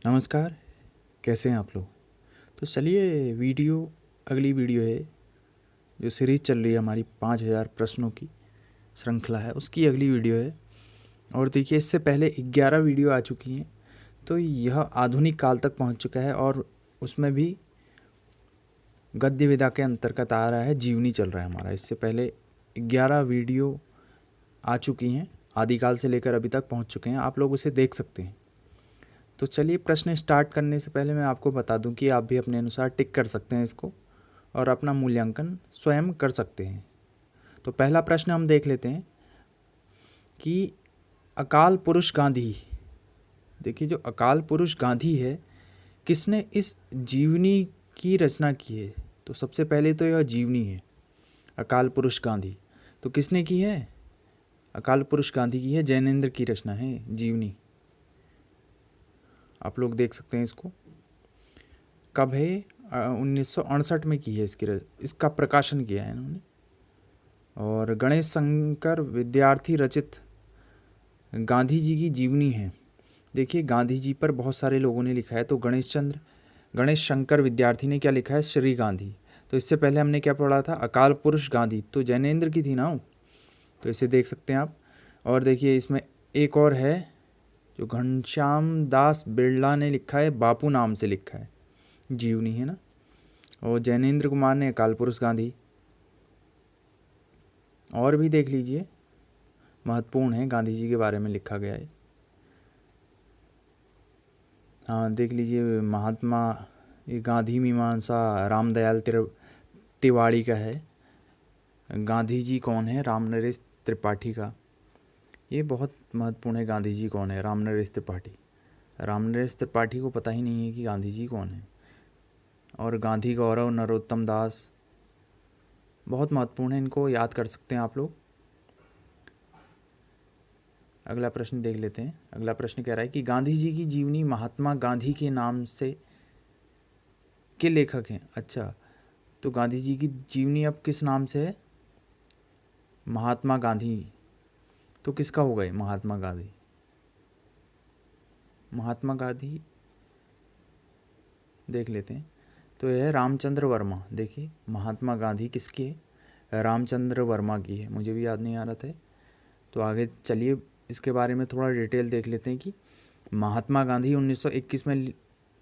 नमस्कार। कैसे हैं आप लोग? तो चलिए अगली वीडियो है जो सीरीज़ चल रही है हमारी 5000 प्रश्नों की श्रृंखला है, उसकी अगली वीडियो है। और देखिए, इससे पहले 11 वीडियो आ चुकी हैं। तो यह आधुनिक काल तक पहुंच चुका है और उसमें भी गद्य विधा के अंतर्गत आ रहा है, जीवनी चल रहा है हमारा। इससे पहले 11 वीडियो आ चुकी हैं, आदिकाल से लेकर अभी तक पहुँच चुके हैं, आप लोग उसे देख सकते हैं। तो चलिए, प्रश्न स्टार्ट करने से पहले मैं आपको बता दूं कि आप भी अपने अनुसार टिक कर सकते हैं इसको और अपना मूल्यांकन स्वयं कर सकते हैं। तो पहला प्रश्न हम देख लेते हैं कि अकाल पुरुष गांधी, देखिए जो अकाल पुरुष गांधी है, किसने इस जीवनी की रचना की है? तो सबसे पहले तो यह जीवनी है, अकाल पुरुष गांधी। तो किसने की है? अकाल पुरुष गांधी की है, जैनेन्द्र की रचना है जीवनी। आप लोग देख सकते हैं इसको। कब है? 1968 में की है इसका प्रकाशन किया है इन्होंने। और गणेश शंकर विद्यार्थी रचित गांधी जी की जीवनी है। देखिए, गांधी जी पर बहुत सारे लोगों ने लिखा है, तो गणेश शंकर विद्यार्थी ने क्या लिखा है? श्री गांधी। तो इससे पहले हमने क्या पढ़ा था? अकाल पुरुष गांधी, तो जैनेन्द्र की थी ना। तो इसे देख सकते हैं आप। और देखिए, इसमें एक और है जो घनश्याम दास बिरला ने लिखा है, बापू नाम से लिखा है, जीवनी है ना। और जैनेन्द्र कुमार ने अकाल पुरुष गांधी। और भी देख लीजिए, महत्वपूर्ण है, गांधी जी के बारे में लिखा गया है। हाँ, देख लीजिए, महात्मा ये गांधी मीमांसा रामदयाल तिवाड़ी का है। गांधी जी कौन है? रामनरेश त्रिपाठी का। ये बहुत महत्वपूर्ण है, गांधी जी कौन है? रामनरेश त्रिपाठी। रामनरेश त्रिपाठी को पता ही नहीं है कि गांधी जी कौन है। और गांधी गौरव नरोत्तम दास, बहुत महत्वपूर्ण है, इनको याद कर सकते हैं आप लोग। अगला प्रश्न देख लेते हैं। अगला प्रश्न कह रहा है कि गांधी जी की जीवनी महात्मा गांधी के नाम से के लेखक हैं। अच्छा, तो गांधी जी की जीवनी अब किस नाम से है? महात्मा गांधी। तो किसका होगा ये महात्मा गांधी? महात्मा गांधी देख लेते हैं। तो यह है रामचंद्र वर्मा। देखिए, महात्मा गांधी किसकी है? रामचंद्र वर्मा की है। मुझे भी याद नहीं आ रहा था। तो आगे चलिए, इसके बारे में थोड़ा डिटेल देख लेते हैं कि महात्मा गांधी 1921 में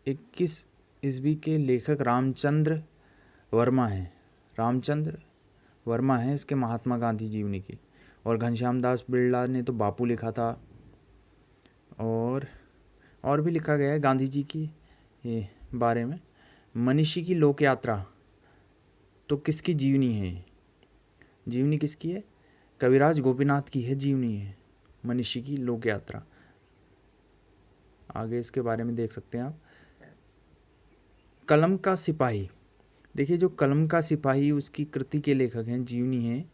21 ईस्वी के लेखक रामचंद्र वर्मा हैं। रामचंद्र वर्मा है इसके महात्मा गांधी जीवनी की। और घनश्याम दास बिरला ने तो बापू लिखा था। और भी लिखा गया है गांधी जी की ये बारे में। मनीषी की लोक यात्रा, तो किसकी जीवनी है? जीवनी किसकी है? कविराज गोपीनाथ की है जीवनी है, मनीषी की लोक यात्रा। आगे इसके बारे में देख सकते हैं आप। कलम का सिपाही, देखिए जो कलम का सिपाही, उसकी कृति के लेखक हैं, जीवनी है,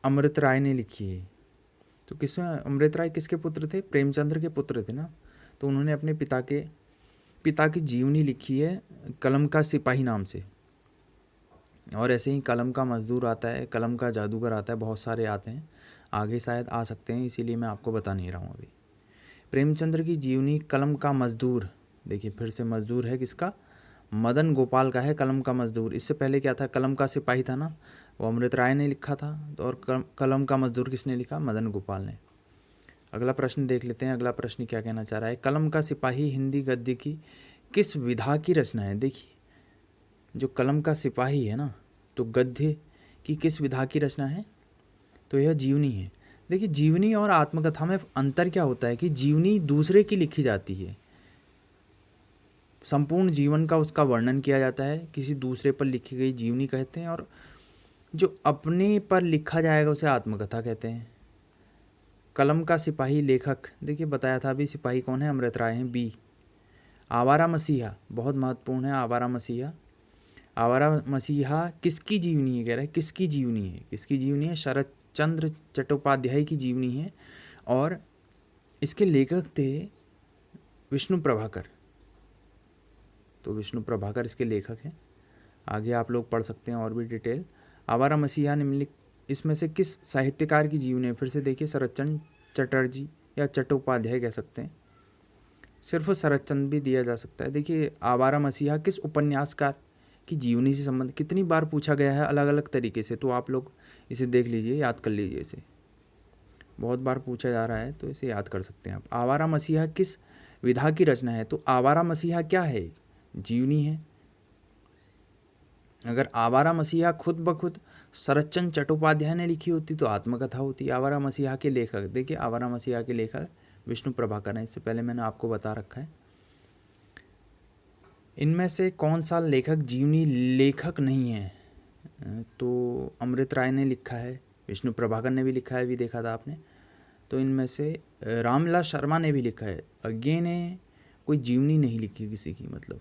अमृत राय ने लिखी है। तो अमृत राय किसके पुत्र थे? प्रेमचंद्र के पुत्र थे ना। तो उन्होंने अपने पिता की जीवनी लिखी है कलम का सिपाही नाम से। और ऐसे ही कलम का मजदूर आता है, कलम का जादूगर आता है, बहुत सारे आते हैं, आगे शायद आ सकते हैं, इसीलिए मैं आपको बता नहीं रहा हूँ अभी। प्रेमचंद्र की जीवनी कलम का मजदूर, देखिए फिर से मजदूर है किसका? मदन गोपाल का है कलम का मजदूर। इससे पहले क्या था? कलम का सिपाही था ना, वो अमृत राय ने लिखा था। तो और कलम का मजदूर किसने लिखा? मदन गोपाल ने। अगला प्रश्न देख लेते हैं। अगला प्रश्न क्या कहना चाह रहा है? कलम का सिपाही हिंदी गद्य की किस विधा की रचना है? देखिए, जो कलम का सिपाही है ना, तो गद्य की किस विधा की रचना है? तो यह जीवनी है। देखिए, जीवनी और आत्मकथा में अंतर क्या होता है कि जीवनी दूसरे की लिखी जाती है, संपूर्ण जीवन का उसका वर्णन किया जाता है, किसी दूसरे पर लिखी गई जीवनी कहते हैं। और जो अपने पर लिखा जाएगा उसे आत्मकथा कहते हैं। कलम का सिपाही लेखक, देखिए बताया था अभी, सिपाही कौन है? अमृत राय हैं। बी, आवारा मसीहा, बहुत महत्वपूर्ण है आवारा मसीहा। आवारा मसीहा किसकी जीवनी है? कह रहा है किसकी जीवनी है? किसकी जीवनी है? शरत चंद्र चट्टोपाध्याय की जीवनी है। और इसके लेखक थे विष्णु प्रभाकर। तो विष्णु प्रभाकर इसके लेखक हैं। आगे आप लोग पढ़ सकते हैं और भी डिटेल। आवारा मसीहा निम्नलिखित इसमें से किस साहित्यकार की जीवनी है? फिर से देखिए, शरतचंद्र चटर्जी या चट्टोपाध्याय कह सकते हैं। सिर्फ शरतचंद भी दिया जा सकता है। देखिए, आवारा मसीहा किस उपन्यासकार की जीवनी से संबंध कितनी बार पूछा गया है अलग अलग तरीके से, तो आप लोग इसे देख लीजिए, याद कर लीजिए। इसे बहुत बार पूछा जा रहा है तो इसे याद कर सकते हैं आप। आवारा मसीहा किस विधा की रचना है, तो आवारा मसीहा क्या है? जीवनी है। अगर आवारा मसीहा खुद ब खुद शरतचंद चट्टोपाध्याय ने लिखी होती तो आत्मकथा होती। आवारा मसीहा के लेखक, देखिए आवारा मसीहा के लेखक विष्णु प्रभाकर हैं, इससे पहले मैंने आपको बता रखा है। इनमें से कौन सा लेखक जीवनी लेखक नहीं है? तो अमृत राय ने लिखा है, विष्णु प्रभाकर ने भी लिखा है, भी देखा था आपने। तो इनमें से रामलाल शर्मा ने भी लिखा है। अज्ञे ने कोई जीवनी नहीं लिखी किसी की, मतलब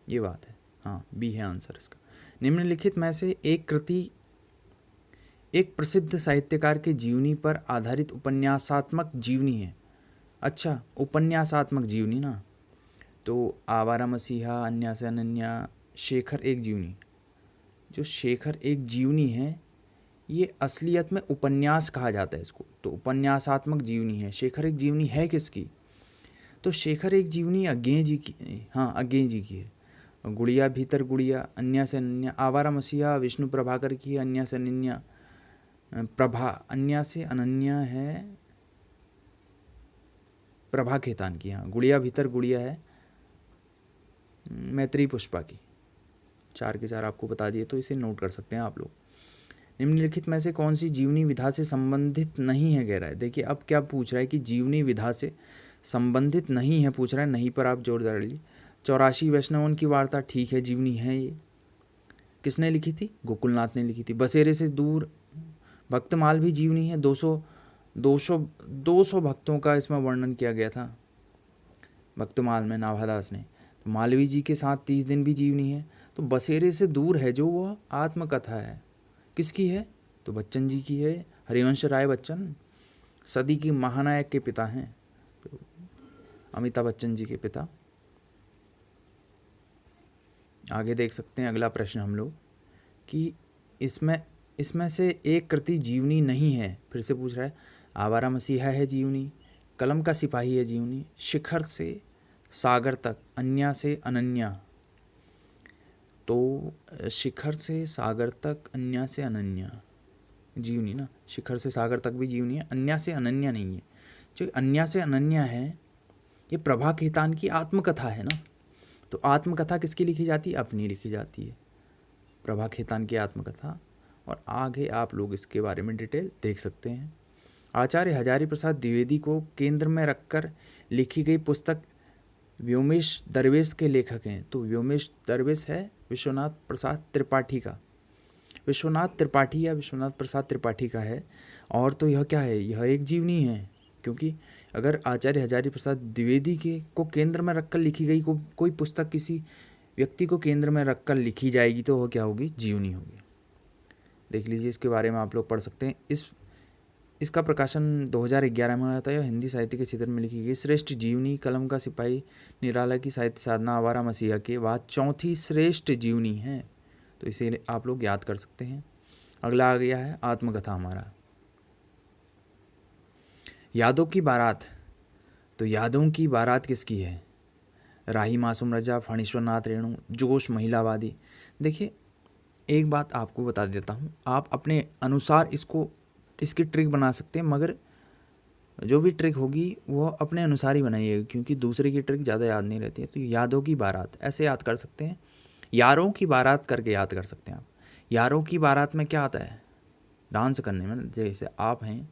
ये बात है। हाँ, बी है आंसर इसका। निम्नलिखित में से एक कृति एक प्रसिद्ध साहित्यकार के जीवनी पर आधारित उपन्यासात्मक जीवनी है। अच्छा, उपन्यासात्मक जीवनी ना, तो आवारा मसीहा, अन्या से अनन्या, शेखर एक जीवनी। जो शेखर एक जीवनी है ये असलियत में उपन्यास कहा जाता है इसको, तो उपन्यासात्मक जीवनी है। शेखर एक जीवनी है किसकी? तो शेखर एक जीवनी अज्ञे जी की, हाँ अज्ञे जी की है। गुड़िया भीतर गुड़िया, अन्या से अनन्या, आवारा मसीहा विष्णु प्रभाकर की है, अन्या से अनन्या प्रभा, अन्या से अनन्या है प्रभा खेतान की। हाँ, गुड़िया भीतर गुड़िया है मैत्री पुष्पा की। 4 के 4 आपको बता दिए, तो इसे नोट कर सकते हैं आप लोग। निम्नलिखित में से कौन सी जीवनी विधा से संबंधित नहीं है, कह रहा है। देखिए अब क्या पूछ रहा है कि जीवनी विधा से संबंधित नहीं है, पूछ रहा है, नहीं पर आप जोर डालिए। 84 वैष्णवन की वार्ता, ठीक है जीवनी है ये। किसने लिखी थी? गोकुलनाथ ने लिखी थी। बसेरे से दूर, भक्तमाल भी जीवनी है। 200 भक्तों का इसमें वर्णन किया गया था भक्तमाल में, नाभादास ने। तो मालवी जी के साथ 30 दिन भी जीवनी है। तो बसेरे से दूर है जो, वह आत्मकथा है। किसकी है? तो बच्चन जी की है, हरिवंश राय बच्चन, सदी की महानायक के पिता हैं, तो अमिताभ बच्चन जी के पिता। आगे देख सकते हैं अगला प्रश्न हम लोग कि इसमें से एक कृति जीवनी नहीं है। फिर से पूछ रहा है, आवारा मसीहा है जीवनी, कलम का सिपाही है जीवनी, शिखर से सागर तक, अन्या से अनन्या। तो शिखर से सागर तक, अन्या से अनन्या जीवनी ना, शिखर से सागर तक भी जीवनी है, अन्या से अनन्या नहीं है। जो अन्या से अनन्या है ये प्रभा खेतान की आत्मकथा है ना। तो आत्मकथा किसकी लिखी जाती है? अपनी लिखी जाती है, प्रभा खेतान की आत्मकथा। और आगे आप लोग इसके बारे में डिटेल देख सकते हैं। आचार्य हजारी प्रसाद द्विवेदी को केंद्र में रखकर लिखी गई पुस्तक व्योमेश दरवेश के लेखक हैं। तो व्योमेश दरवेश है विश्वनाथ प्रसाद त्रिपाठी का, विश्वनाथ त्रिपाठी या विश्वनाथ प्रसाद त्रिपाठी का है। और तो यह क्या है? यह एक जीवनी है, क्योंकि अगर आचार्य हजारी प्रसाद द्विवेदी के को केंद्र में रखकर लिखी गई कोई पुस्तक किसी व्यक्ति को केंद्र में रखकर लिखी जाएगी तो वह क्या होगी? जीवनी होगी। देख लीजिए, इसके बारे में आप लोग पढ़ सकते हैं। इसका प्रकाशन 2011 में हुआ था। यह हिंदी साहित्य के क्षेत्र में लिखी गई श्रेष्ठ जीवनी, कलम का सिपाही, निराला की साहित्य साधना, आवारा मसीहा के बाद चौथी श्रेष्ठ जीवनी है। तो इसे आप लोग याद कर सकते हैं। अगला आ गया है आत्मकथा हमारा, यादों की बारात। तो यादों की बारात किसकी है? राही मासूम रजा, फणीश्वरनाथ रेणु, जोश महिलावादी। देखिए एक बात आपको बता देता हूँ, आप अपने अनुसार इसकी ट्रिक बना सकते हैं, मगर जो भी ट्रिक होगी वो अपने अनुसार ही बनाइएगा, क्योंकि दूसरे की ट्रिक ज़्यादा याद नहीं रहती है। तो यादों की बारात ऐसे याद कर सकते हैं, यारों की बारात करके याद कर सकते हैं आप। यारों की बारात में क्या आता है? डांस करने में। जैसे आप हैं,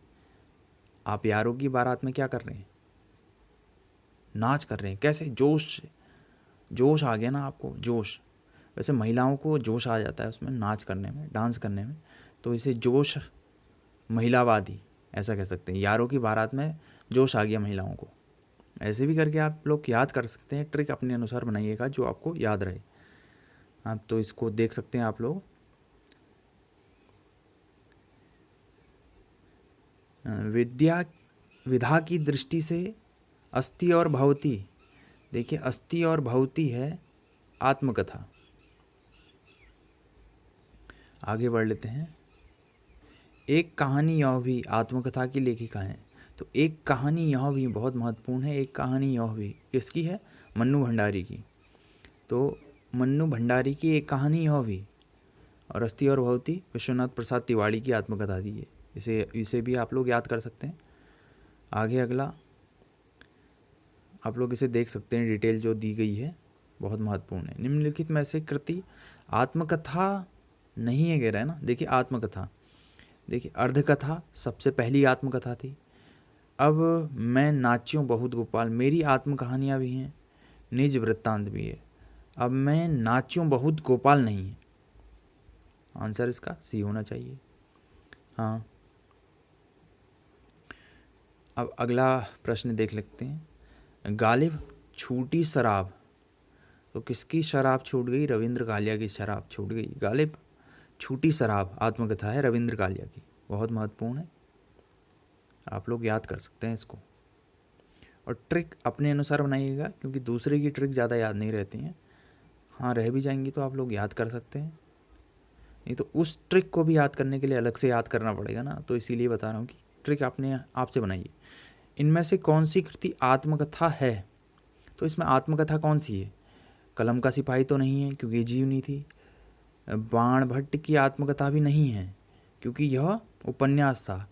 आप यारों की बारात में क्या कर रहे हैं? नाच कर रहे हैं। कैसे? जोश आ गया ना आपको, जोश। वैसे महिलाओं को जोश आ जाता है उसमें, नाच करने में, डांस करने में, तो इसे जोश महिलावादी ऐसा कह सकते हैं। यारों की बारात में जोश आ गया महिलाओं को, ऐसे भी करके आप लोग याद कर सकते हैं। ट्रिक अपने अनुसार बनाइएगा जो आपको याद रहे। आप तो इसको देख सकते हैं आप लोग। विधा की दृष्टि से अस्ति और भवती। देखिए अस्ति और भवती है आत्मकथा। आगे बढ़ लेते हैं। एक कहानी यह भी आत्मकथा की लेखिका हैं। तो एक कहानी यह भी बहुत महत्वपूर्ण है, एक कहानी यह भी किसकी है? मन्नू भंडारी की। तो मन्नू भंडारी की एक कहानी यह भी, और अस्थि और भवती विश्वनाथ प्रसाद तिवारी की आत्मकथा दी है। इसे भी आप लोग याद कर सकते हैं। आगे अगला आप लोग इसे देख सकते हैं, डिटेल जो दी गई है बहुत महत्वपूर्ण है। निम्नलिखित में से कृति आत्मकथा नहीं है, कह रहा है ना। देखिए आत्मकथा, देखिए अर्धकथा सबसे पहली आत्मकथा थी। अब मैं नाच्यों बहुत गोपाल, मेरी आत्मकहानियाँ भी हैं, निज वृत्तांत भी है। अब मैं नाच्यों बहुत गोपाल नहीं है, आंसर इसका सी होना चाहिए। हाँ, अब अगला प्रश्न देख लेते हैं। गालिब छूटी शराब, तो किसकी शराब छूट गई? रविंद्र कालिया की शराब छूट गई। गालिब छूटी शराब आत्मकथा है रविंद्र कालिया की, बहुत महत्वपूर्ण है, आप लोग याद कर सकते हैं इसको। और ट्रिक अपने अनुसार बनाइएगा, क्योंकि दूसरे की ट्रिक ज़्यादा याद नहीं रहती हैं। हाँ, रह भी जाएंगी तो आप लोग याद कर सकते हैं, नहीं तो उस ट्रिक को भी याद करने के लिए अलग से याद करना पड़ेगा ना। तो इसीलिए बता रहा हूँ कि ट्रिक अपने आप से बनाइए। इनमें से कौन सी कृति आत्मकथा है? तो इसमें आत्मकथा कौन सी है? कलम का सिपाही तो नहीं है, क्योंकि जीवनी थी। बाण भट्ट की आत्मकथा भी नहीं है, क्योंकि यह उपन्यास था।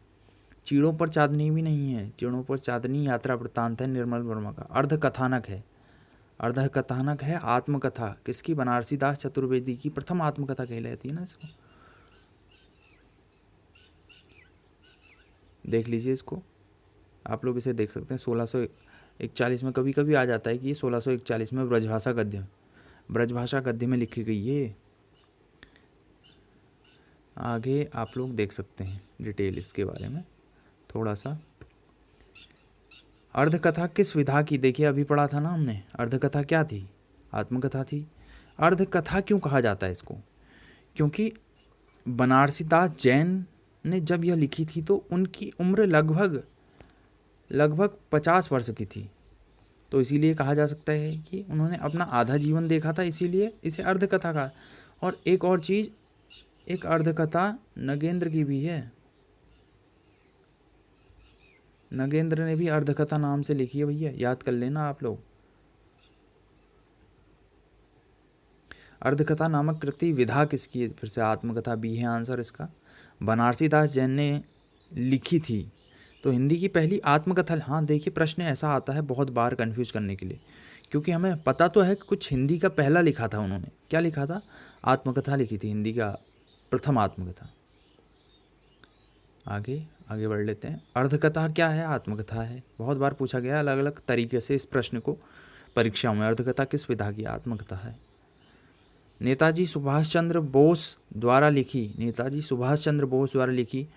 चीड़ों पर चांदनी भी नहीं है, चीड़ों पर चांदनी यात्रा वृत्तांत है निर्मल वर्मा का। अर्धकथानक है, अर्धकथानक है आत्मकथा किसकी? बनारसी दास चतुर्वेदी की प्रथम आत्मकथा कहलाती है ना। इसको देख लीजिए, इसको आप लोग इसे देख सकते हैं। 1641 में कभी कभी आ जाता है कि ये 1641 में ब्रजभाषा गद्य में लिखी गई है। आगे आप लोग देख सकते हैं डिटेल इसके बारे में थोड़ा सा। अर्धकथा किस विधा की? देखिए अभी पढ़ा था ना हमने, अर्धकथा क्या थी? आत्मकथा थी। अर्धकथा क्यों कहा जाता है इसको? क्योंकि बनारसी दास जैन ने जब यह लिखी थी तो उनकी उम्र लगभग 50 वर्ष की थी। तो इसीलिए कहा जा सकता है कि उन्होंने अपना आधा जीवन देखा था, इसीलिए इसे अर्धकथा कहा। और एक और चीज़, एक अर्धकथा नगेंद्र की भी है। नगेंद्र ने भी अर्धकथा नाम से लिखी है भैया, याद कर लेना आप लोग। अर्धकथा नामक कृति विधा किसकी है? फिर से आत्मकथा भी है आंसर इसका। बनारसी दास जैन ने लिखी थी, तो हिंदी की पहली आत्मकथा। हाँ देखिए, प्रश्न ऐसा आता है बहुत बार कंफ्यूज करने के लिए, क्योंकि हमें पता तो है कि कुछ हिंदी का पहला लिखा था उन्होंने। क्या लिखा था? आत्मकथा लिखी थी, हिंदी का प्रथम आत्मकथा। आगे बढ़ लेते हैं। अर्धकथा क्या है? आत्मकथा है। बहुत बार पूछा गया अलग अलग तरीके से इस प्रश्न को परीक्षाओं में। अर्धकथा किस विधा की? आत्मकथा है। नेताजी सुभाष चंद्र बोस द्वारा लिखी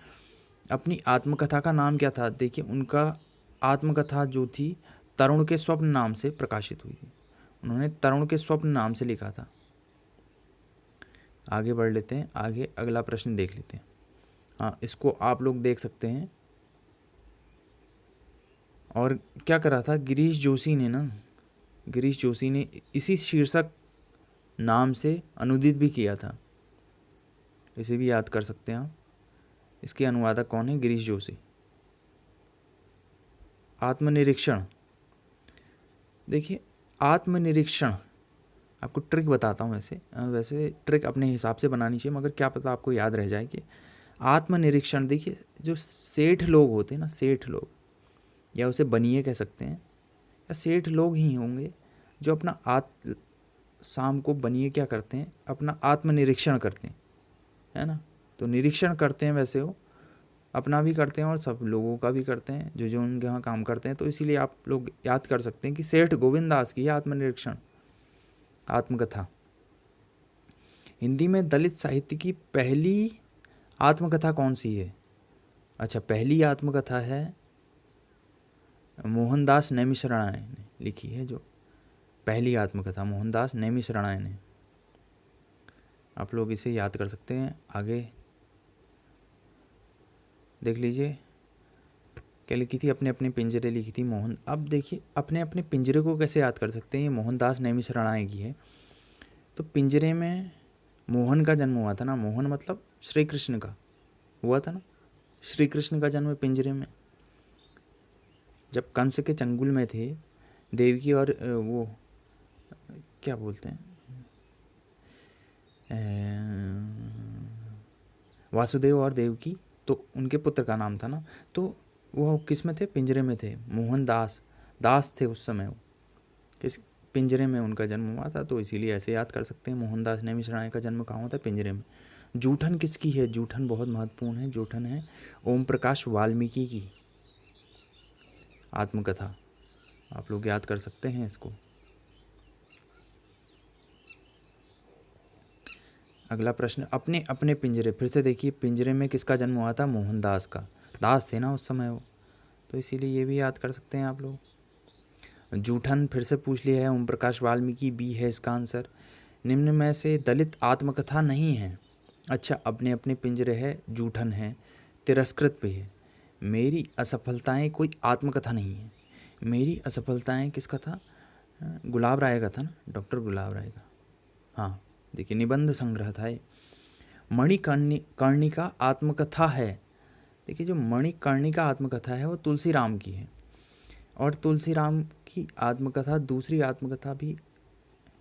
अपनी आत्मकथा का नाम क्या था? देखिए उनका आत्मकथा जो थी तरुण के स्वप्न नाम से प्रकाशित हुई। उन्होंने तरुण के स्वप्न नाम से लिखा था। आगे बढ़ लेते हैं, आगे अगला प्रश्न देख लेते हैं। हाँ, इसको आप लोग देख सकते हैं। और क्या करा था गिरीश जोशी ने इसी शीर्षक नाम से अनुदित भी किया था, इसे भी याद कर सकते हैं आप। इसके अनुवादक कौन है? गिरीश जोशी। आत्मनिरीक्षण, देखिए आत्मनिरीक्षण आपको ट्रिक बताता हूँ। वैसे ट्रिक अपने हिसाब से बनानी चाहिए, मगर क्या पता आपको याद रह जाए कि आत्मनिरीक्षण। देखिए जो सेठ लोग होते हैं ना, सेठ लोग, या उसे बनिए कह सकते हैं, या सेठ लोग ही होंगे जो अपना शाम को बनिए क्या करते हैं? अपना आत्मनिरीक्षण करते हैं, है ना। तो निरीक्षण करते हैं, वैसे वो अपना भी करते हैं और सब लोगों का भी करते हैं जो जो उनके यहाँ काम करते हैं। तो इसीलिए आप लोग याद कर सकते हैं कि सेठ गोविंद दास की आत्मनिरीक्षण आत्मकथा। हिंदी में दलित साहित्य की पहली आत्मकथा कौन सी है? अच्छा, पहली आत्मकथा है मोहनदास नैमिषारण्य ने लिखी है। जो पहली आत्मकथा मोहनदास नैमिषारण्य ने, आप लोग इसे याद कर सकते हैं। आगे देख लीजिए क्या लिखी थी? अपने अपने पिंजरे लिखी थी मोहन। अब देखिए अपने अपने पिंजरे को कैसे याद कर सकते हैं? ये मोहनदास नैमिषारण्य की है। तो पिंजरे में मोहन का जन्म हुआ था ना, मोहन मतलब श्री कृष्ण का हुआ था ना, श्री कृष्ण का जन्म पिंजरे में। जब कंस के चंगुल में थे, देवकी और वो क्या बोलते हैं, वासुदेव और देवकी, तो उनके पुत्र का नाम था ना, तो वो किस में थे, पिंजरे में थे। मोहन दास, दास थे उस समय, वो किस पिंजरे में उनका जन्म हुआ था, तो इसीलिए ऐसे याद कर सकते हैं। मोहनदास नेमिशराय का जन्म कहाँ हुआ था, पिंजरे में। जूठन किसकी है, जूठन बहुत महत्वपूर्ण है। जूठन है ओम प्रकाश वाल्मीकि की आत्मकथा, आप लोग याद कर सकते हैं इसको। अगला प्रश्न, अपने अपने पिंजरे, फिर से देखिए पिंजरे में किसका जन्म हुआ था, मोहनदास का, दास थे ना उस समय वो, तो इसीलिए ये भी याद कर सकते हैं आप लोग। जूठन फिर से पूछ लिया है, ओम प्रकाश वाल्मीकि बी है इसका आंसर। निम्न में से दलित आत्मकथा नहीं है। अच्छा, अपने अपने पिंजरे है, जूठन है, तिरस्कृत भी है। मेरी असफलताएं कोई आत्मकथा नहीं है। मेरी असफलताएं किसका था, गुलाब राय का था ना, डॉक्टर गुलाब राय का। हाँ देखिए, निबंध संग्रह था ये। मणिकर्णिका आत्मकथा है। देखिए, जो मणिकर्णिका आत्मकथा है वो तुलसी राम की है, और तुलसी राम की आत्मकथा दूसरी आत्मकथा भी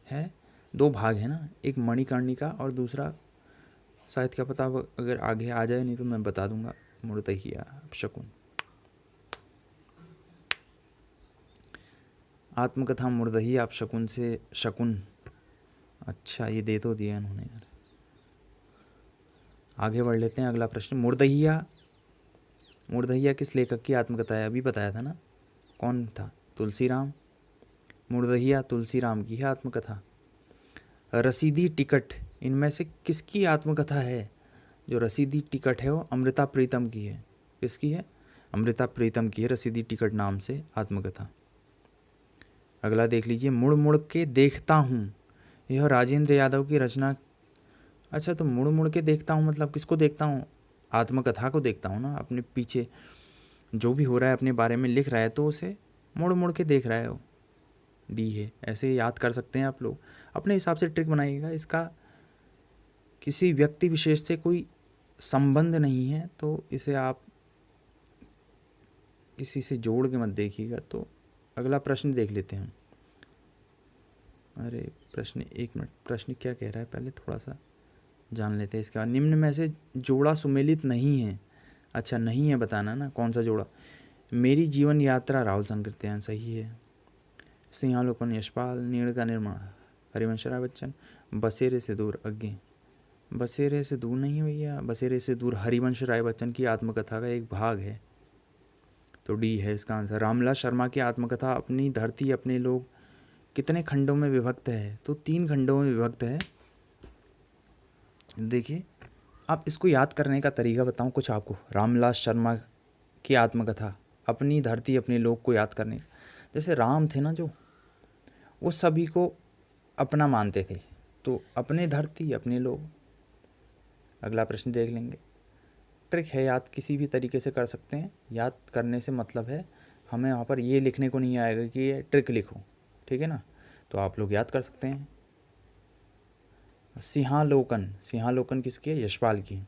है, 2 भाग है ना, एक मणिकर्णिका और दूसरा शायद क्या पता अगर आगे आ जाए, नहीं तो मैं बता दूंगा, मुर्तहिया शकुन। आत्मकथा मुर्दहिया आप शकुन से शकुन। अच्छा, ये दे तो दिया इन्होंने यार। आगे बढ़ लेते हैं, अगला प्रश्न। मुर्दहिया, मुर्दहिया किस लेखक की आत्मकथा है, अभी बताया था ना, कौन था, तुलसी राम। मुर्दहिया तुलसी राम की है आत्मकथा। रसीदी टिकट, इनमें से किसकी आत्मकथा है, जो रसीदी टिकट है वो अमृता प्रीतम की है। किसकी है, अमृता प्रीतम की है रसीदी टिकट नाम से आत्मकथा। अगला देख लीजिए, मुड़ मुड़ के देखता हूँ, यह राजेंद्र यादव की रचना। अच्छा, तो मुड़ मुड़ के देखता हूँ मतलब किसको देखता हूँ, आत्मकथा को देखता हूँ ना, अपने पीछे जो भी हो रहा है अपने बारे में लिख रहा है तो उसे मुड़ मुड़ के देख रहा है वो, डी है। ऐसे याद कर सकते हैं आप लोग, अपने हिसाब से ट्रिक बनाइएगा। इसका किसी व्यक्ति विशेष से कोई संबंध नहीं है, तो इसे आप किसी से जोड़ के मत देखिएगा। तो अगला प्रश्न देख लेते हैं। अरे प्रश्न, एक मिनट, प्रश्न क्या कह रहा है पहले थोड़ा सा जान लेते हैं इसके बाद। निम्न में से जोड़ा सुमेलित नहीं है। अच्छा, नहीं है बताना ना कौन सा जोड़ा। मेरी जीवन यात्रा राहुल संकीर्तन सही है। सिंहालोकन यशपाल, नीड़ का निर्माण हरिवंश राय बच्चन, बसेरे से दूर अज्ञे, बसेरे से दूर नहीं भैया, बसेरे से दूर हरिवंश राय बच्चन की आत्मकथा का एक भाग है, तो डी है इसका आंसर। रामलाल शर्मा की आत्मकथा अपनी धरती अपने लोग कितने खंडों में विभक्त है, तो 3 खंडों में विभक्त है। देखिए, आप इसको याद करने का तरीका बताऊं कुछ आपको। रामलाल शर्मा की आत्मकथा अपनी धरती अपने लोग को याद करने, जैसे राम थे ना जो, वो सभी को अपना मानते थे, तो अपने धरती अपने लोग। अगला प्रश्न देख लेंगे। ट्रिक है, याद किसी भी तरीके से कर सकते हैं। याद करने से मतलब है हमें वहाँ पर ये लिखने को नहीं आएगा कि ये ट्रिक लिखो, ठीक है ना, तो आप लोग याद कर सकते हैं। सिंहालोकन, सिंहालोकन किसकी है, यशपाल की।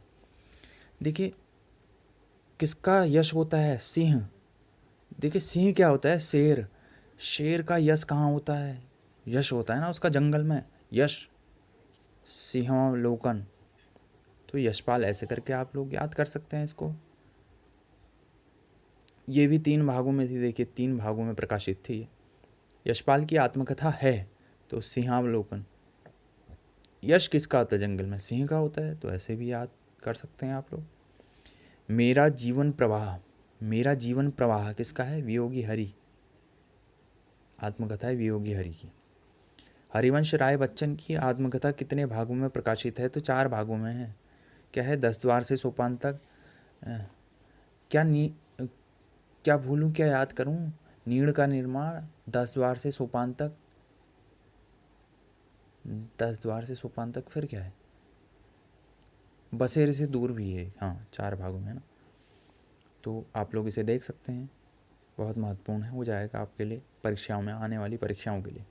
देखिए, किसका यश होता है, सिंह। देखिए, सिंह क्या होता है, शेर। शेर का यश कहाँ होता है, यश होता है ना उसका जंगल में, यश। सिंहालोकन, तो यशपाल, ऐसे करके आप लोग याद कर सकते हैं इसको। ये भी 3 भागों में थी, देखिए 3 भागों में प्रकाशित थी। यशपाल की आत्मकथा है, तो सिंहावलोकन। यश किसका होता है जंगल में, सिंह का होता है, तो ऐसे भी याद कर सकते हैं आप लोग। मेरा जीवन प्रवाह, मेरा जीवन प्रवाह किसका है, वियोगी हरि, आत्मकथा है वियोगी हरि की। हरिवंश राय बच्चन की आत्मकथा कितने भागों में प्रकाशित है, तो 4 भागों में है। क्या है, 10 द्वार से सोपान तक, क्या क्या भूलूं क्या याद करूं, नीड़ का निर्माण, 10 द्वार से सोपान तक, 10 द्वार से सोपान तक, फिर क्या है, बसेरे से दूर भी है। हाँ, 4 भागों में ना, तो आप लोग इसे देख सकते हैं, बहुत महत्वपूर्ण है, हो जाएगा आपके लिए परीक्षाओं में, आने वाली परीक्षाओं के लिए।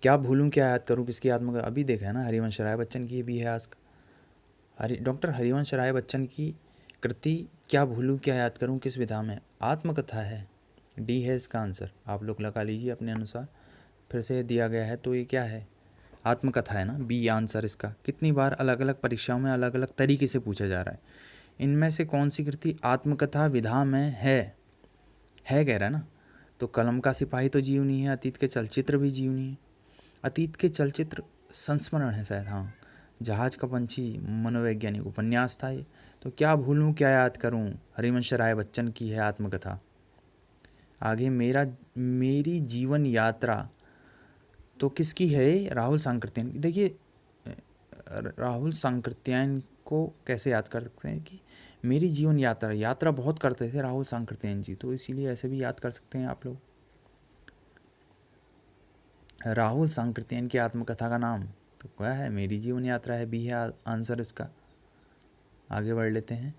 क्या भूलूं क्या याद करूं किसकी आत्मकथा, अभी देखा है ना, हरिवंश राय बच्चन की भी है आज। डॉक्टर हरिवंश राय बच्चन की कृति क्या भूलूं क्या याद करूं किस विधा में, आत्मकथा है। डी है इसका आंसर, आप लोग लगा लीजिए अपने अनुसार। फिर से दिया गया है तो ये क्या है, आत्मकथा है ना, बी आंसर इसका। कितनी बार अलग अलग परीक्षाओं में अलग अलग तरीके से पूछा जा रहा है। इनमें से कौन सी कृति आत्मकथा विधा में है कह रहा है ना। तो कलम का सिपाही तो जीवनी है, अतीत के चलचित्र भी जीवनी है। अतीत के चलचित्र संस्मरण है शायद, हाँ। जहाज का पंछी मनोवैज्ञानिक उपन्यास था ये। तो क्या भूलूं क्या याद करूं हरिवंश राय बच्चन की है आत्मकथा। आगे मेरी जीवन यात्रा तो किसकी है, राहुल सांकृत्यायन की। देखिए राहुल सांकृत्यायन को कैसे याद कर सकते हैं कि मेरी जीवन यात्रा बहुत करते थे राहुल सांकृत्यायन जी, तो इसीलिए ऐसे भी याद कर सकते हैं आप लोग। राहुल सांकृत्यायन की आत्मकथा का नाम तो क्या है, मेरी जीवन यात्रा है, बी है आंसर इसका। आगे बढ़ लेते हैं,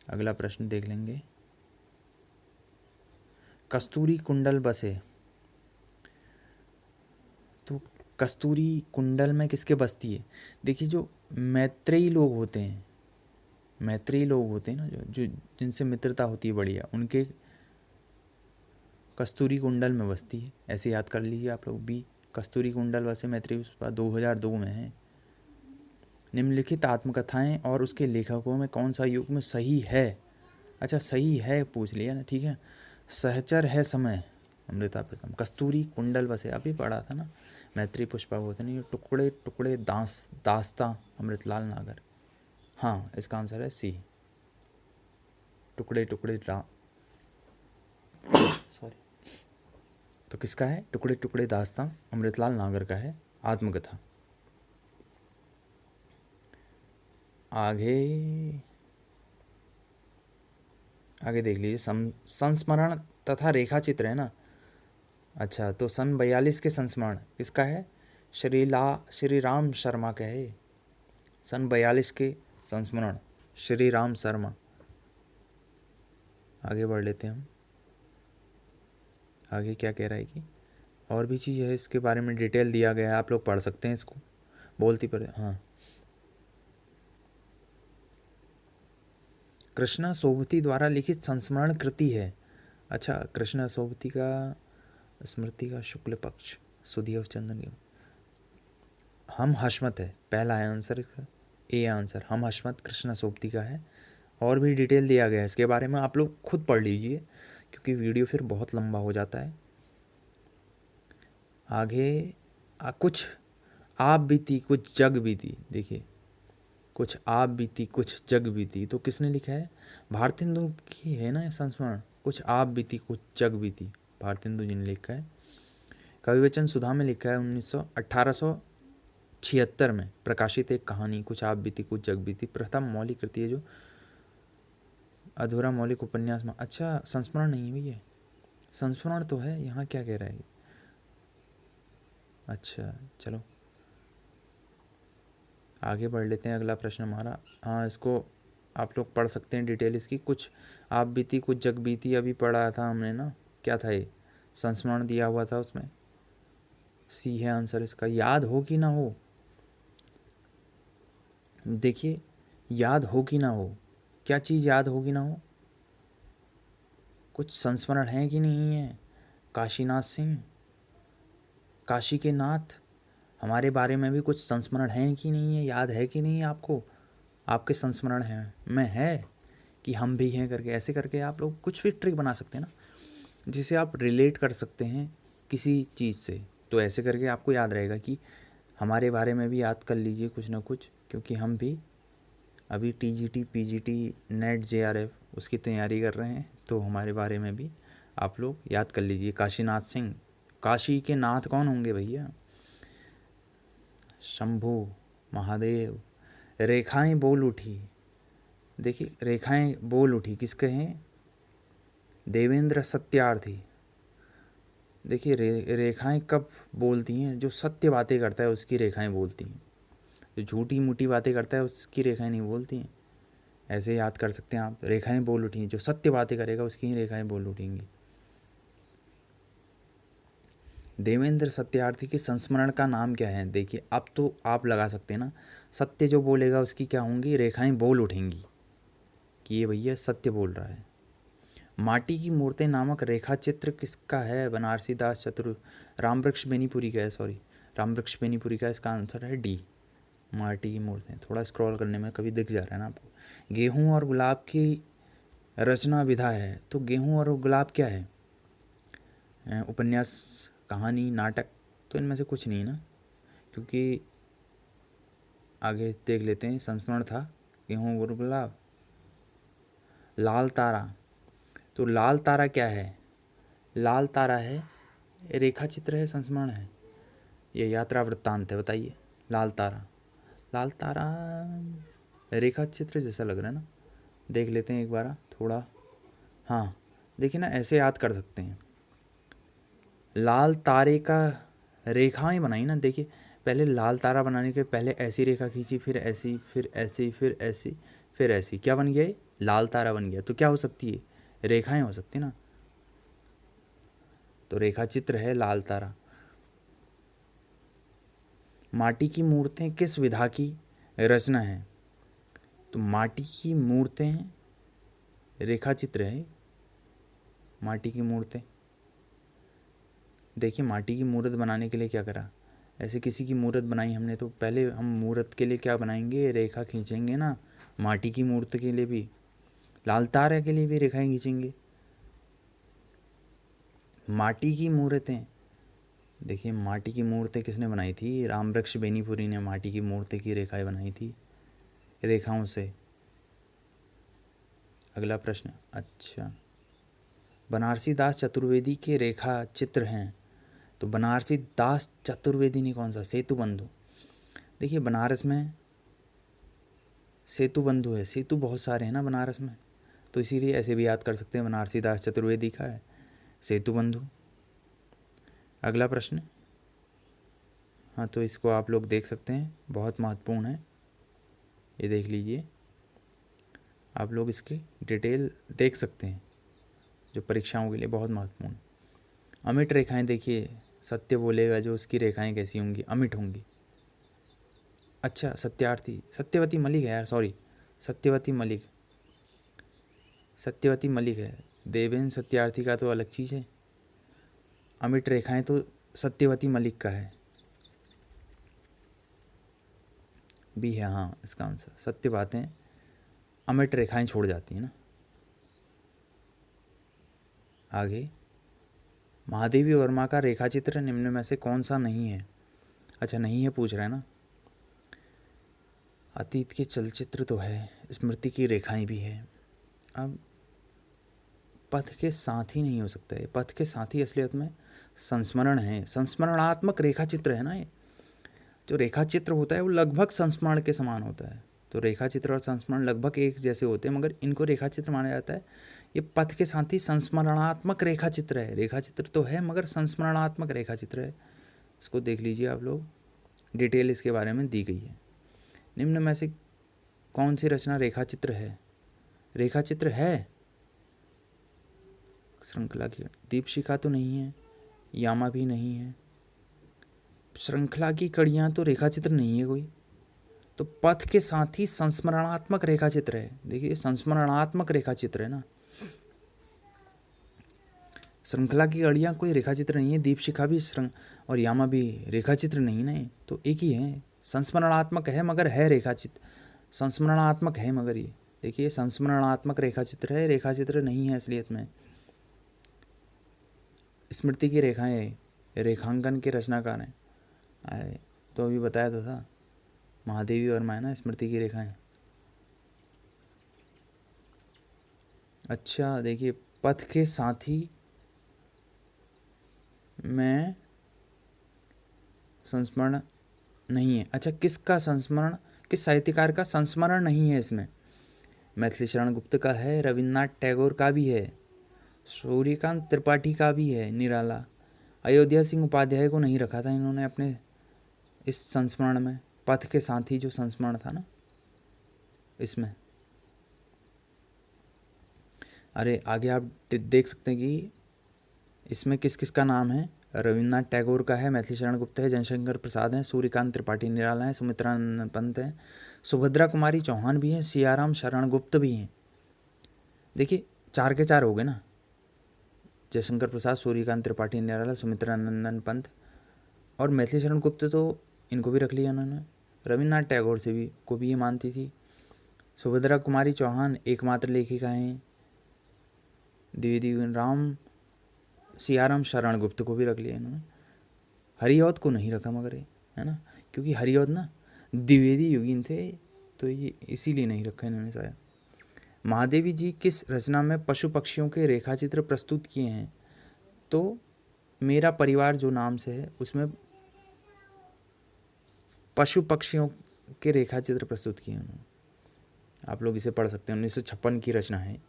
अगला प्रश्न देख लेंगे। कस्तूरी कुंडल बसे, तो कस्तूरी कुंडल में किसके बसती है। देखिए जो मैत्रेयी लोग होते हैं ना, जो जिनसे मित्रता होती है बढ़िया, उनके कस्तूरी कुंडल में बसती है, ऐसे याद कर लीजिए आप लोग। बी कस्तूरी कुंडल वैसे मैत्रेयी 2002 में है। निम्नलिखित आत्मकथाएं और उसके लेखकों में कौन सा युग्म सही है। अच्छा सही है पूछ लिया ना, ठीक है। सहचर है समय, अमृता प्रीतम। कस्तूरी कुंडल बसे अभी पढ़ा था ना, मैत्री पुष्पा होते नहीं, टुकड़े टुकड़े दास्ता अमृतलाल नागर। हाँ इसका आंसर है सी, टुकड़े टुकड़े सॉरी, तो किसका है, टुकड़े टुकड़े दास्तां अमृतलाल नागर का है आत्मकथा। आगे देख लीजिए, संस्मरण तथा रेखा चित्र है ना। अच्छा तो सन 42 के संस्मरण किसका है, श्री राम शर्मा का है। सन 42 के संस्मरण श्री राम शर्मा। आगे बढ़ लेते हैं हम, आगे क्या कह रहा है कि और भी चीज़ है, इसके बारे में डिटेल दिया गया है, आप लोग पढ़ सकते हैं इसको, बोलती पढ़। हाँ कृष्णा सोबती द्वारा लिखित संस्मरण कृति है। अच्छा कृष्णा सोबती का स्मृति का शुक्ल पक्ष सुधीव चंदन, हम हशमत है पहला है आंसर इसका, ए आंसर हम हशमत कृष्णा सोबती का है। और भी डिटेल दिया गया है इसके बारे में, आप लोग खुद पढ़ लीजिए क्योंकि वीडियो फिर बहुत लंबा हो जाता है। आगे कुछ आप बीती कुछ जग बीती, देखिए कुछ आप बीती कुछ जग बीती, तो किसने लिखा है, भारतेंदु की है ना संस्मरण, कुछ आप बीती कुछ जग बीती, भारतेंदु जी ने लिखा है। कविवचन सुधा में लिखा है 1876 में प्रकाशित एक कहानी कुछ आप बीती कुछ जग बीती, प्रथम मौलिक कृति है जो अधूरा मौलिक उपन्यास में। अच्छा संस्मरण नहीं है भैया, संस्मरण तो है, यहाँ क्या कह रहा है। अच्छा चलो आगे बढ़ लेते हैं, अगला प्रश्न हमारा। हाँ इसको आप लोग पढ़ सकते हैं डिटेल इसकी, कुछ आप बीती कुछ जग बीती अभी पढ़ा था हमने ना, क्या था ये, संस्मरण दिया हुआ था उसमें, सी है आंसर इसका। याद हो कि ना हो, देखिए याद हो कि ना हो, क्या चीज़ याद हो कि ना हो, कुछ संस्मरण है कि नहीं है। काशीनाथ सिंह, काशी के नाथ, हमारे बारे में भी कुछ संस्मरण है कि नहीं है, याद है कि नहीं है आपको, आपके संस्मरण हैं में है कि हम भी हैं करके, ऐसे करके आप लोग कुछ भी ट्रिक बना सकते हैं ना, जिसे आप रिलेट कर सकते हैं किसी चीज़ से, तो ऐसे करके आपको याद रहेगा कि हमारे बारे में भी याद कर लीजिए कुछ ना कुछ, क्योंकि हम भी अभी टीजीटी पीजीटी नेट जेआरएफ उसकी तैयारी कर रहे हैं, तो हमारे बारे में भी आप लोग याद कर लीजिए। काशीनाथ सिंह, काशी के नाथ कौन होंगे भैया, शंभू महादेव। रेखाएं बोल उठी, देखिए रेखाएं बोल उठी किसके हैं, देवेंद्र सत्यार्थी। देखिए रेखाएं कब बोलती हैं, जो सत्य बातें करता है उसकी रेखाएं बोलती हैं, जो झूठी मूठी बातें करता है उसकी रेखाएं नहीं बोलती हैं। ऐसे याद कर सकते हैं आप, रेखाएं बोल उठी, जो सत्य बातें करेगा उसकी ही रेखाएं बोल उठेंगी। देवेंद्र सत्यार्थी के संस्मरण का नाम क्या है, देखिए अब तो आप लगा सकते हैं ना, सत्य जो बोलेगा उसकी क्या होंगी, रेखाएं बोल उठेंगी, कि ये भैया सत्य बोल रहा है। माटी की मूर्तें नामक रेखा चित्र किसका है? बनारसी दास रामवृक्ष बेनीपुरी का है, सॉरी रामवृक्ष बेनीपुरी का। इसका आंसर है डी, माटी की मूर्तें। थोड़ा स्क्रॉल करने में कभी दिख जा रहा है ना आपको। गेहूं और गुलाब की रचना विधा है, तो गेहूं और गुलाब क्या है? उपन्यास, कहानी, नाटक? तो इनमें से कुछ नहीं ना, क्योंकि आगे देख लेते हैं। संस्मरण था गेहूं और गुलाब। लाल तारा, तो लाल तारा क्या है? लाल तारा है रेखा चित्र है, संस्मरण है, ये यात्रा वृत्तांत है? बताइए। लाल तारा, लाल तारा रेखा चित्र जैसा लग रहा है ना, देख लेते हैं एक बार थोड़ा। हाँ देखिए ना, ऐसे याद कर सकते हैं। लाल तारे का रेखाएं बनाई ना, देखिए पहले लाल तारा बनाने के पहले ऐसी रेखा खींची, फिर ऐसी, फिर ऐसी, फिर ऐसी, फिर ऐसी, क्या बन गया? लाल तारा बन गया। तो क्या हो सकती है? रेखाएं हो सकती ना, तो रेखा चित्र है लाल तारा। माटी की मूर्तें किस विधा की रचना है? तो माटी की मूर्तें रेखा चित्र है। माटी की मूर्तें, देखिए माटी की मूर्त बनाने के लिए क्या करा, ऐसे किसी की मूर्त बनाई हमने, तो पहले हम मूर्त के लिए क्या बनाएंगे? रेखा खींचेंगे ना। माटी की मूर्त के लिए भी, लाल तारा के लिए भी रेखाएं खींचेंगे। माटी की मूर्तें, देखिए माटी की मूर्तें किसने बनाई थी? रामवृक्ष बेनीपुरी ने माटी की मूर्ति की रेखाएं बनाई थी, रेखाओं से। अगला प्रश्न, अच्छा बनारसी दास चतुर्वेदी के रेखा चित्र हैं, तो बनारसी दास चतुर्वेदी ने कौन सा? सेतु बंधु। देखिए बनारस में सेतु बंधु है, सेतु बहुत सारे हैं ना बनारस में, तो इसीलिए ऐसे भी याद कर सकते हैं, बनारसी दास चतुर्वेदी का है सेतु बंधु। अगला प्रश्न, हाँ तो इसको आप लोग देख सकते हैं, बहुत महत्वपूर्ण है, ये देख लीजिए आप लोग, इसकी डिटेल देख सकते हैं, जो परीक्षाओं के लिए बहुत महत्वपूर्ण। अमिट रेखाएं, देखिए सत्य बोलेगा जो, उसकी रेखाएं कैसी होंगी? अमिट होंगी। अच्छा सत्यार्थी, सत्यवती मलिक है यार, सॉरी सत्यवती मलिक, सत्यवती मलिक है। देवेंद्र सत्यार्थी का तो अलग चीज़ है। अमिट रेखाएं तो सत्यवती मलिक का है, भी है हाँ इसका आंसर। सत्य बातें अमिट रेखाएं छोड़ जाती हैं ना। आगे, महादेवी वर्मा का रेखाचित्र निम्न में से कौन सा नहीं है? अच्छा नहीं है पूछ रहा है ना। अतीत के चलचित्र तो है, स्मृति की रेखाएं भी है। अब पथ के साथ ही नहीं हो सकता है, पथ के साथ ही असलियत में संस्मरण है, संस्मरणात्मक रेखा चित्र है ना। ये जो रेखा चित्र होता है वो लगभग संस्मरण के समान होता है, तो रेखा चित्र और संस्मरण लगभग एक जैसे होते हैं, मगर इनको रेखा चित्र माना जाता है। ये पथ के साथ ही संस्मरणात्मक रेखा चित्र है, रेखा चित्र तो है मगर संस्मरणात्मक रेखा चित्र है। इसको देख लीजिए आप लोग, डिटेल इसके बारे में दी गई है। निम्न में से कौन सी रचना रेखा चित्र है? रेखा चित्र है श्रृंखला की, दीपशिखा तो नहीं है, यामा भी नहीं है, श्रृंखला की कड़ियाँ तो रेखा चित्र नहीं है कोई, तो पथ के साथ ही संस्मरणात्मक रेखा चित्र है। देखिए संस्मरणात्मक रेखा चित्र है ना, श्रृंखला की कड़ियाँ कोई रेखा चित्र नहीं है, दीपशिखा भी और यामा भी रेखा चित्र नहीं ना, तो एक ही है, संस्मरणात्मक है मगर है रेखा चित्र, संस्मरणात्मक है मगर ये देखिए संस्मरणात्मक रेखा चित्र है, रेखा चित्र नहीं है असलियत में। स्मृति की रेखाएं रेखांकन के रचनाकार हैं, तो अभी बताया तो था महादेवी वर्मा है ना स्मृति की रेखाएं। अच्छा देखिए पथ के साथी में संस्मरण नहीं है। अच्छा किसका संस्मरण, किस साहित्यकार का संस्मरण नहीं है इसमें? मैथिली शरण गुप्त का है, रविन्द्रनाथ टैगोर का भी है, सूर्यकांत त्रिपाठी का भी है निराला, अयोध्या सिंह उपाध्याय को नहीं रखा था इन्होंने अपने इस संस्मरण में, पथ के साथ ही जो संस्मरण था ना इसमें। अरे आगे आप देख सकते हैं कि इसमें किस किस का नाम है, रविन्द्रनाथ टैगोर का है, मैथिली शरण गुप्त है, जयशंकर प्रसाद हैं, सूर्यकांत त्रिपाठी निराला हैं, सुमित्रा पंत हैं, सुभद्रा कुमारी चौहान भी हैं, सियाराम शरण गुप्त भी हैं। देखिए 4 के 4 हो गए ना, जयशंकर प्रसाद, सूर्यकांत त्रिपाठी निराला, सुमित्रा नंदन पंत और मैथिली शरण गुप्त, तो इनको भी रख लिया उन्होंने। रविन्द्रनाथ टैगोर से भी को भी ये मानती थी। सुभद्रा कुमारी चौहान एकमात्र लेखिका हैं। द्विवेदी राम सियाराम शरण गुप्त को भी रख लिया इन्होंने। हरिऔध को नहीं रखा मगर ये, है ना, क्योंकि हरिऔध ना द्विवेदी युगीन थे, तो ये इसीलिए नहीं रखा इन्होंने शायद। महादेवी जी किस रचना में पशु पक्षियों के रेखाचित्र प्रस्तुत किए हैं? तो मेरा परिवार जो नाम से है उसमें पशु पक्षियों के रेखाचित्र प्रस्तुत किए हैं उन्होंने। आप लोग इसे पढ़ सकते हैं, 1956 की रचना है।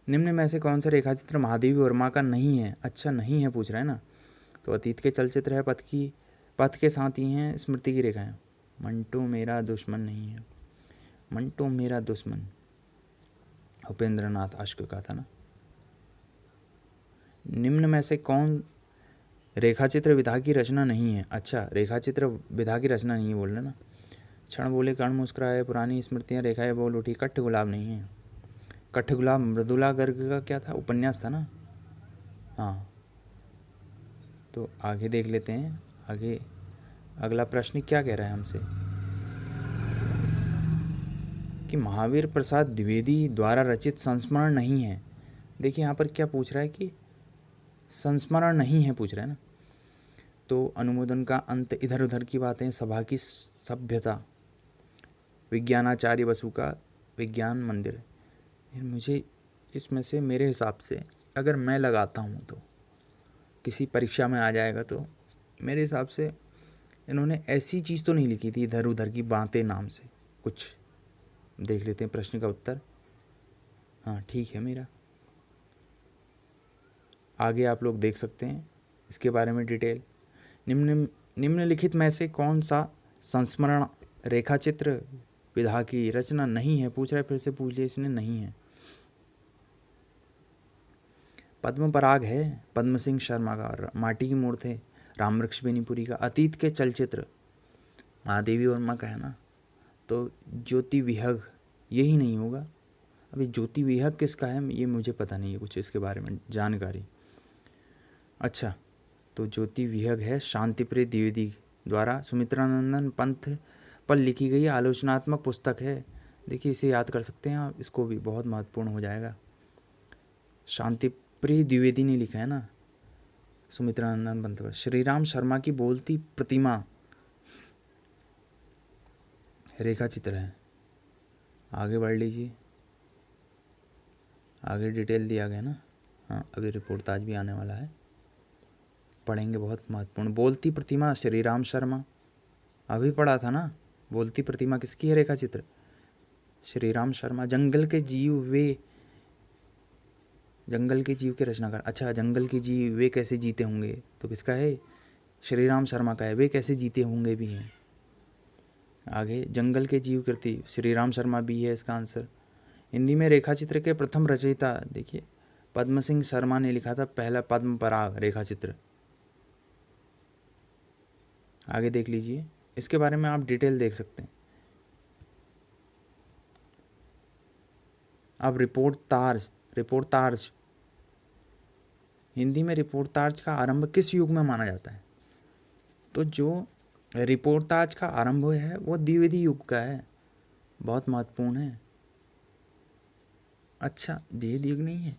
निम्न में से कौन सा रेखाचित्र महादेवी वर्मा का नहीं है? अच्छा, नहीं है पूछ रहा है ना, तो अतीत के चलचित्र है, पथ के साथ ही हैं स्मृति की रेखाएं। मंटो मेरा दुश्मन नहीं है, मंटो मेरा दुश्मन उपेंद्र नाथ आशिक का था ना। निम्न में से कौन रेखाचित्र विधा की रचना नहीं है? अच्छा, रेखाचित्र विधा की रचना नहीं है बोल रहे ना। क्षण बोले कर्ण मुस्कुराए, पुरानी स्मृतियाँ रेखाएं बोल उठी, कट्ठ गुलाब नहीं है। कट्ठ गुलाब मृदुला गर्ग का क्या था, उपन्यास था ना। हाँ, तो आगे देख लेते हैं। आगे अगला प्रश्न क्या कह रहा है हमसे कि महावीर प्रसाद द्विवेदी द्वारा रचित संस्मरण नहीं है। देखिए यहाँ पर क्या पूछ रहा है कि संस्मरण नहीं है पूछ रहा है ना, तो अनुमोदन का अंत, इधर उधर की बातें, सभा की सभ्यता, विज्ञानाचार्य बसु का विज्ञान मंदिर। मुझे इसमें से मेरे हिसाब से अगर मैं लगाता हूँ तो किसी परीक्षा में आ जाएगा, तो मेरे हिसाब से इन्होंने ऐसी चीज़ तो नहीं लिखी थी इधर उधर की बातें नाम से कुछ। देख लेते हैं प्रश्न का उत्तर। हाँ ठीक है मेरा। आगे आप लोग देख सकते हैं इसके बारे में डिटेल। निम्नलिखित में से कौन सा संस्मरण रेखाचित्र विधा की रचना नहीं है पूछ रहा है, फिर से पूछ लिया इसने, नहीं है। पद्म पराग है पद्म सिंह शर्मा का, माटी की मूर्त है रामवृक्ष बेनीपुरी का। अतीत के चलचित्र महादेवी वर्मा का है ना, तो ज्योति विहग यही नहीं होगा। अभी ज्योति विहग किसका है ये मुझे पता नहीं है कुछ इसके बारे में जानकारी। अच्छा, तो ज्योति विहग है शांतिप्रिय द्विवेदी द्वारा सुमित्रा नंदन पंत पर लिखी गई आलोचनात्मक पुस्तक है। देखिए इसे याद कर सकते हैं आप, इसको भी बहुत महत्वपूर्ण हो जाएगा। शांतिप्रिय द्विवेदी ने लिखा है ना सुमित्रा नंदन पंत पर। श्रीराम शर्मा की बोलती प्रतिमा रेखा चित्र है। आगे बढ़ लीजिए, आगे डिटेल दिया गया ना। हाँ, अभी रिपोर्टाज भी आने वाला है, पढ़ेंगे, बहुत महत्वपूर्ण। बोलती प्रतिमा श्रीराम शर्मा, अभी पढ़ा था ना। बोलती प्रतिमा किसकी है रेखा चित्र? श्रीराम शर्मा। जंगल के जीव के रचनाकार। अच्छा, जंगल के जीव वे कैसे जीते होंगे, तो किसका है? श्रीराम शर्मा का है। वे कैसे जीते होंगे भी हैं। आगे जंगल के जीव कृति श्रीराम शर्मा भी है इसका आंसर। हिंदी में रेखाचित्र के प्रथम रचयिता देखिए पद्म सिंह शर्मा ने लिखा था पहला पद्म पराग रेखाचित्र। आगे देख लीजिए, इसके बारे में आप डिटेल देख सकते हैं। अब रिपोर्टार्ज हिंदी में रिपोर्टार्ज का आरंभ किस युग में माना जाता है? तो जो रिपोर्टार्ज का आरंभ है वो द्विवेदी युग का है, बहुत महत्वपूर्ण है। अच्छा, द्विवेदी युग नहीं है,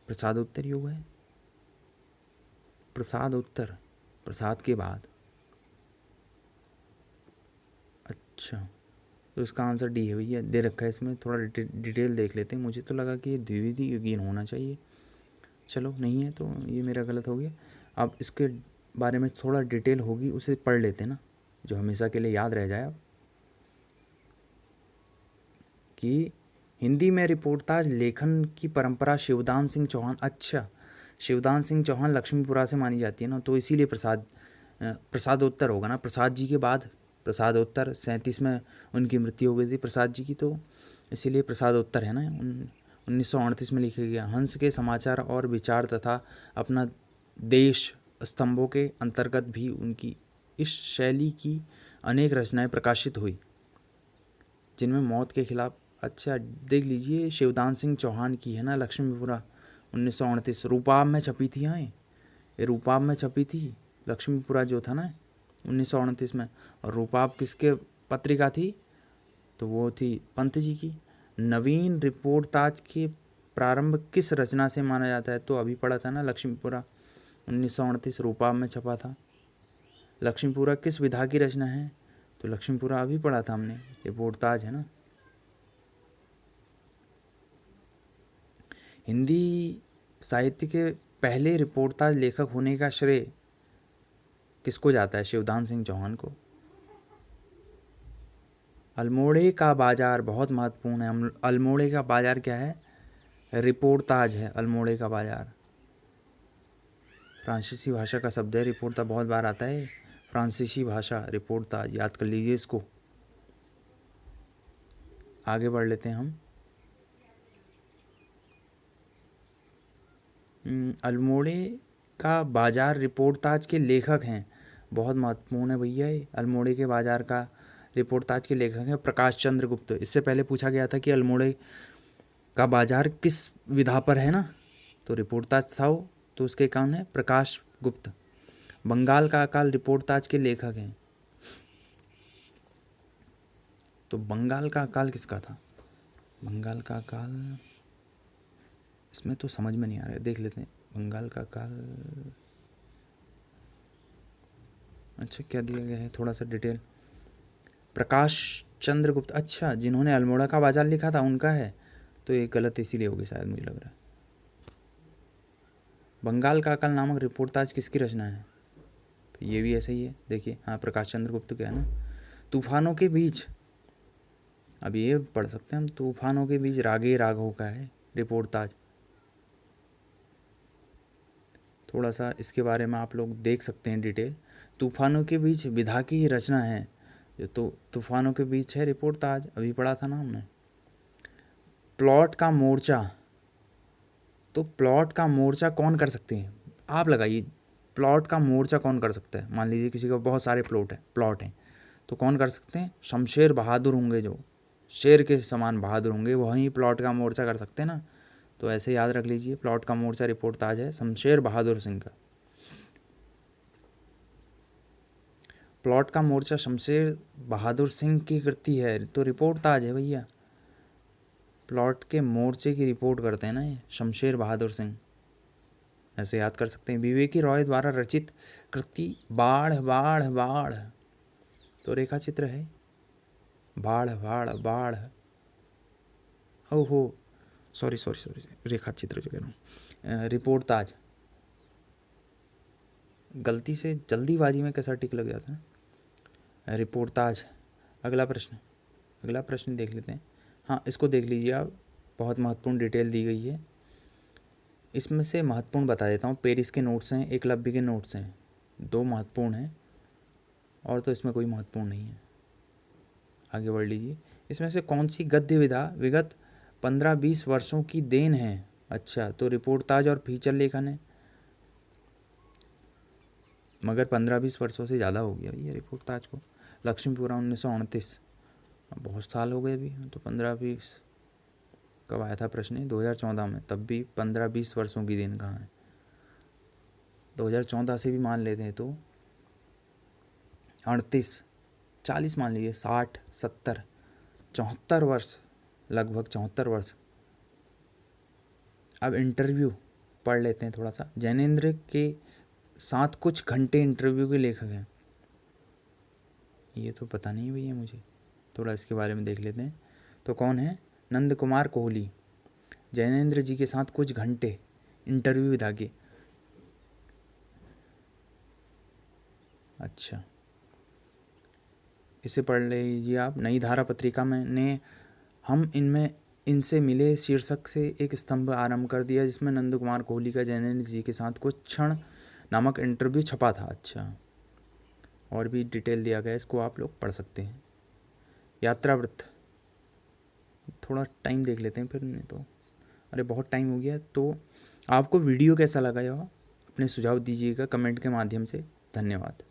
प्रसादोत्तर युग है। प्रसादोत्तर, प्रसाद के बाद। अच्छा, तो इसका आंसर डी है भैया, दे रखा है इसमें। थोड़ा डिटेल देख लेते हैं। मुझे तो लगा कि ये द्विवेदी युगीन होना चाहिए, चलो नहीं है तो ये मेरा गलत हो गया। अब इसके बारे में थोड़ा डिटेल होगी, उसे पढ़ लेते हैं ना, जो हमेशा के लिए याद रह जाए। अब कि हिंदी में रिपोर्टाज लेखन की परंपरा शिवदान सिंह चौहान। अच्छा, शिवदान सिंह चौहान लक्ष्मीपुरा से मानी जाती है ना, तो इसीलिए प्रसादोत्तर होगा ना। प्रसाद जी के बाद प्रसादोत्तर 37 में उनकी मृत्यु हो गई थी प्रसाद जी की, तो इसीलिए प्रसादोत्तर है ना। 1938 में लिखा गया। हंस के समाचार और विचार तथा अपना देश स्तंभों के अंतर्गत भी उनकी इस शैली की अनेक रचनाएं प्रकाशित हुई। जिनमें मौत के खिलाफ, अच्छा देख लीजिए, शिवदान सिंह चौहान की है ना, लक्ष्मीपुरा 1938 रूपाब में छपी थी। हाँ, ये रूपाब में छपी थी लक्ष्मीपुरा जो था ना 1938 में। और रूपाब किसके पत्रिका थी? तो वो थी पंत जी की। नवीन रिपोर्टाज के प्रारंभ किस रचना से माना जाता है? तो अभी पढ़ा था ना, लक्ष्मीपुरा 1938 रूपाब में छपा था। लक्ष्मीपुरा किस विधा की रचना है? तो लक्ष्मीपुरा अभी पढ़ा था हमने, रिपोर्टाज है ना। हिंदी साहित्य के पहले रिपोर्टाज लेखक होने का श्रेय किसको जाता है? शिवदान सिंह चौहान को। अल्मोड़े का बाजार बहुत महत्वपूर्ण है। अल्मोड़े का बाजार क्या है? रिपोर्टाज है अल्मोड़े का बाजार। फ्रांसीसी भाषा का शब्द है रिपोर्टा, बहुत बार आता है फ्रांसीसी भाषा, रिपोर्टाज, याद कर लीजिए इसको। आगे बढ़ लेते हैं हम। अल्मोड़े का बाजार रिपोर्टाज के लेखक हैं, बहुत महत्वपूर्ण है भैया ये। अल्मोड़े के बाजार का रिपोर्टाज के लेखक हैं प्रकाश चंद्र गुप्त। इससे पहले पूछा गया था कि अल्मोड़े का बाजार किस विधा पर है ना, तो रिपोर्टाज था वो, तो उसके कौन है? प्रकाश गुप्त। बंगाल का अकाल रिपोर्टाज के लेखक हैं, तो बंगाल का अकाल किसका था? बंगाल का अकाल, इसमें तो समझ में नहीं आ रहा है, देख लेते हैं। बंगाल का अकाल, अच्छा क्या दिया गया है थोड़ा सा डिटेल। प्रकाश चंद्र गुप्त, अच्छा जिन्होंने अल्मोड़ा का बाजार लिखा था उनका है, तो ये गलत इसीलिए होगी शायद, मुझे लग रहा है। बंगाल का अकाल नामक रिपोर्टाज किसकी रचना है? तो ये भी ऐसा ही है, देखिए। हाँ, प्रकाश चंद्र गुप्त का है ना। तूफानों के बीच, अब ये पढ़ सकते हैं हम, तूफानों के बीच रागे राघव का है रिपोर्टाज। थोड़ा सा इसके बारे में आप लोग देख सकते हैं डिटेल। तूफानों के बीच विधा की रचना है, जो तो तूफानों के बीच है रिपोर्टाज, अभी पढ़ा था ना हमने। प्लॉट का मोर्चा, तो प्लॉट का मोर्चा कौन कर सकते हैं? आप लगाइए, प्लॉट का मोर्चा कौन कर सकता है? मान लीजिए किसी का बहुत सारे प्लॉट हैं, तो कौन कर सकते हैं? शमशेर बहादुर होंगे, जो शेर के समान बहादुर होंगे, वहीं प्लॉट का मोर्चा कर सकते हैं ना। तो ऐसे याद रख लीजिए, प्लॉट का मोर्चा रिपोर्टाज है शमशेर बहादुर सिंह का। प्लॉट का मोर्चा शमशेर बहादुर सिंह की कृति है, तो रिपोर्टाज है भैया। प्लॉट के मोर्चे की रिपोर्ट करते हैं ना ये शमशेर बहादुर सिंह, ऐसे याद कर सकते हैं। विवेकी रॉय द्वारा रचित कृति बाढ़ बाढ़ बाढ़, तो रेखा चित्र है, बाढ़ बाढ़ बाढ़, ओहो सॉरी रेखा चित्र जो कह रहा हूँ, रिपोर्टाज। गलती से जल्दीबाजी में कैसा टिक लग जाता है, रिपोर्टाज। अगला प्रश्न देख लेते हैं। हाँ, इसको देख लीजिए आप, बहुत महत्वपूर्ण डिटेल दी गई है। इसमें से महत्वपूर्ण बता देता हूँ। पेरिस के नोट्स हैं, एकलव्य के नोट्स हैं, दो महत्वपूर्ण हैं, और तो इसमें कोई महत्वपूर्ण नहीं है। आगे बढ़ लीजिए। इसमें से कौन सी गद्य विधा विगत 15-20 वर्षों की देन है? अच्छा, तो रिपोर्टाज और फीचर लेखन है, मगर 15-20 वर्षों से ज़्यादा हो गया भैया रिपोर्टाज को। लक्ष्मीपुरा 1929, बहुत साल हो गए अभी, तो 15-20 कब आया था प्रश्न? 2014 में, तब भी 15-20 वर्षों की देन कहाँ है? 2014 से भी मान लेते हैं तो 38-40 मान लीजिए, 60-70 74 वर्ष, लगभग 74 वर्ष। अब इंटरव्यू पढ़ लेते हैं थोड़ा सा। जैनेंद्र के साथ कुछ घंटे इंटरव्यू के लेखक हैं, ये तो पता नहीं भैया मुझे, थोड़ा इसके बारे में देख लेते हैं। तो कौन है? नंद कुमार कोहली। जैनेंद्र जी के साथ कुछ घंटे इंटरव्यू विधा के, अच्छा इसे पढ़ लीजिए आप। नई धारा पत्रिका में ने हम इनसे मिले शीर्षक से एक स्तंभ आरंभ कर दिया, जिसमें नंद कुमार कोहली का जैनेंद्र जी के साथ कुछ क्षण नामक इंटरव्यू छपा था। अच्छा, और भी डिटेल दिया गया, इसको आप लोग पढ़ सकते हैं। यात्रावृत्त, थोड़ा टाइम देख लेते हैं फिर, नहीं तो अरे बहुत टाइम हो गया। तो आपको वीडियो कैसा लगा यह अपने सुझाव दीजिएगा कमेंट के माध्यम से। धन्यवाद।